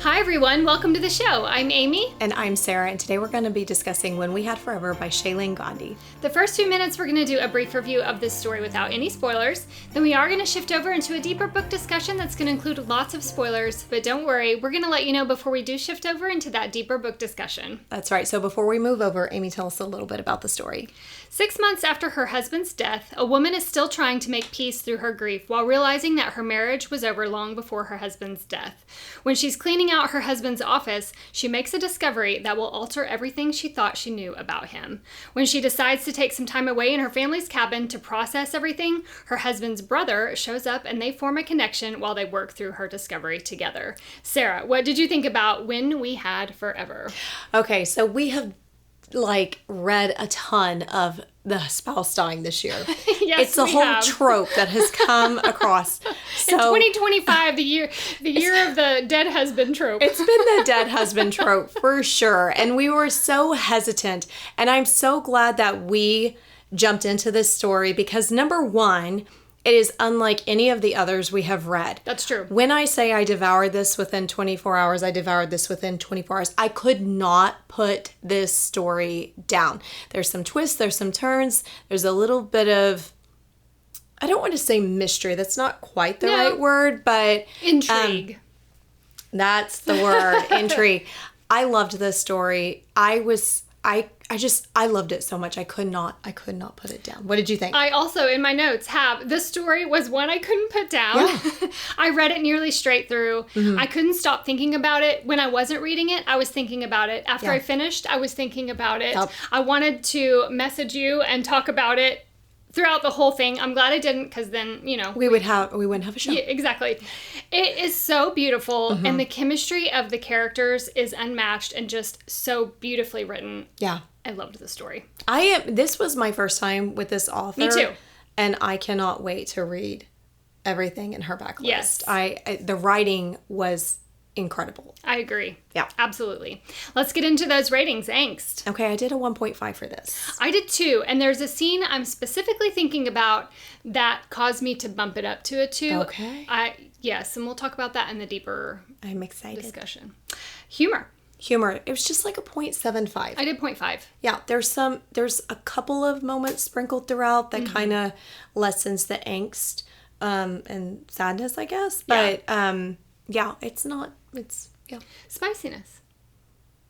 Hi everyone, welcome to the show. I'm Amy. And I'm Sarah, and today we're going to be discussing When We Had Forever by Shaylin Gandhi. The first few minutes we're going to do a brief review of this story without any spoilers. Then we are going to shift over into a deeper book discussion that's going to include lots of spoilers, but don't worry, we're going to let you know before we do shift over into that deeper book discussion. That's right. So before we move over, Amy, tell us a little bit about the story. 6 months after her husband's death, a woman is still trying to make peace through her grief while realizing that her marriage was over long before her husband's death. When she's cleaning out her husband's office, she makes a discovery that will alter everything she thought she knew about him. When she decides to take some time away in her family's cabin to process everything, her husband's brother shows up and they form a connection while they work through her discovery together. Sarah, what did you think about When We Had Forever? Okay, so we have read a ton of the spouse dying this year. Yes, it's a whole trope that has come across. So, in 2025, the year of the dead husband trope. It's been the dead husband trope for sure. And we were so hesitant. And I'm so glad that we jumped into this story because number one, it is unlike any of the others we have read. That's true. When I say I devoured this within 24 hours, I devoured this within 24 hours. I could not put this story down. There's some twists, there's some turns, there's a little bit of, I don't want to say mystery. That's not quite the right word, but intrigue. That's the word, intrigue. I loved this story. I loved it so much. I could not put it down. What did you think? I also, in my notes, have this story was one I couldn't put down. Yeah. I read it nearly straight through. Mm-hmm. I couldn't stop thinking about it. When I wasn't reading it, I was thinking about it. After I finished, I was thinking about it. Yep. I wanted to message you and talk about it throughout the whole thing. I'm glad I didn't, because then, we wouldn't have a show. Yeah, exactly. It is so beautiful, and the chemistry of the characters is unmatched and just so beautifully written. Yeah. I loved the story. This was my first time with this author. Me too. And I cannot wait to read everything in her backlist. Yes. The writing was incredible. I agree. Yeah. Absolutely. Let's get into those ratings. Angst. Okay, I did a 1.5 for this. I did too. And there's a scene I'm specifically thinking about that caused me to bump it up to a 2. Okay. Yes, and we'll talk about that in the deeper I'm excited. discussion. Humor. It was just like a 0.75. I did 0.5. Yeah, there's a couple of moments sprinkled throughout that kind of lessens the angst and sadness, I guess. But yeah. Spiciness.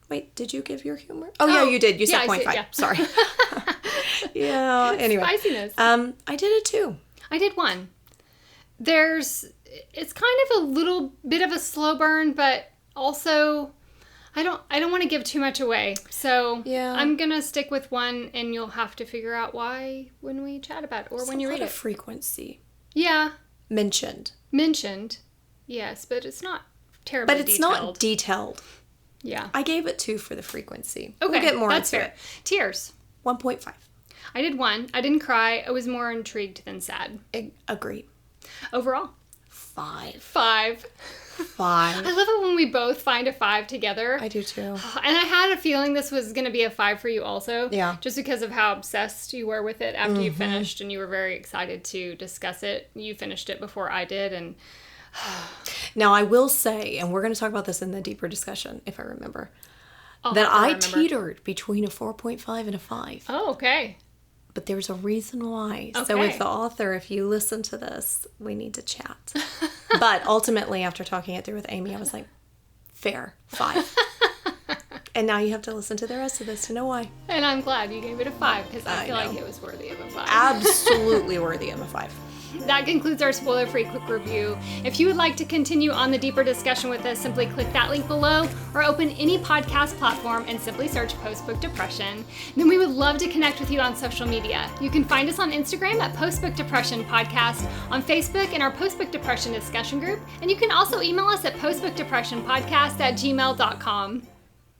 Wait, did you give your humor? Oh yeah, you did. You said 0.5. Yeah. Sorry. Yeah. Anyway. Spiciness. I did a 2. I did 1. It's kind of a little bit of a slow burn, but also I don't want to give too much away. So yeah. I'm going to stick with 1, and you'll have to figure out why when we chat about it or when you read it. A lot of frequency. Yeah. Mentioned. Yes, but it's not terribly detailed. But it's not detailed. Yeah. I gave it 2 for the frequency. Okay. We'll get more that's into fair. it. Tears. 1.5. I did 1. I didn't cry. I was more intrigued than sad. Agreed. Overall. 5. 5. I love it when we both find a 5 together. I do too. And I had a feeling this was going to be a 5 for you also. Yeah. Just because of how obsessed you were with it after you finished, and you were very excited to discuss it. You finished it before I did, and now I will say, and we're going to talk about this in the deeper discussion, if I remember, that I teetered between a 4.5 and a 5. Oh, okay. But there's a reason why. Okay. So with the author, if you listen to this, we need to chat. But ultimately, after talking it through with Amy, I was like, fair, 5. And now you have to listen to the rest of this to know why. And I'm glad you gave it a 5, because I feel like it was worthy of a 5. Absolutely worthy of a 5. That concludes our spoiler-free quick review. If you would like to continue on the deeper discussion with us, simply click that link below or open any podcast platform and simply search Postbook Depression. Then we would love to connect with you on social media. You can find us on Instagram at Postbook Depression Podcast, on Facebook in our Postbook Depression discussion group, and you can also email us at postbookdepressionpodcast@gmail.com.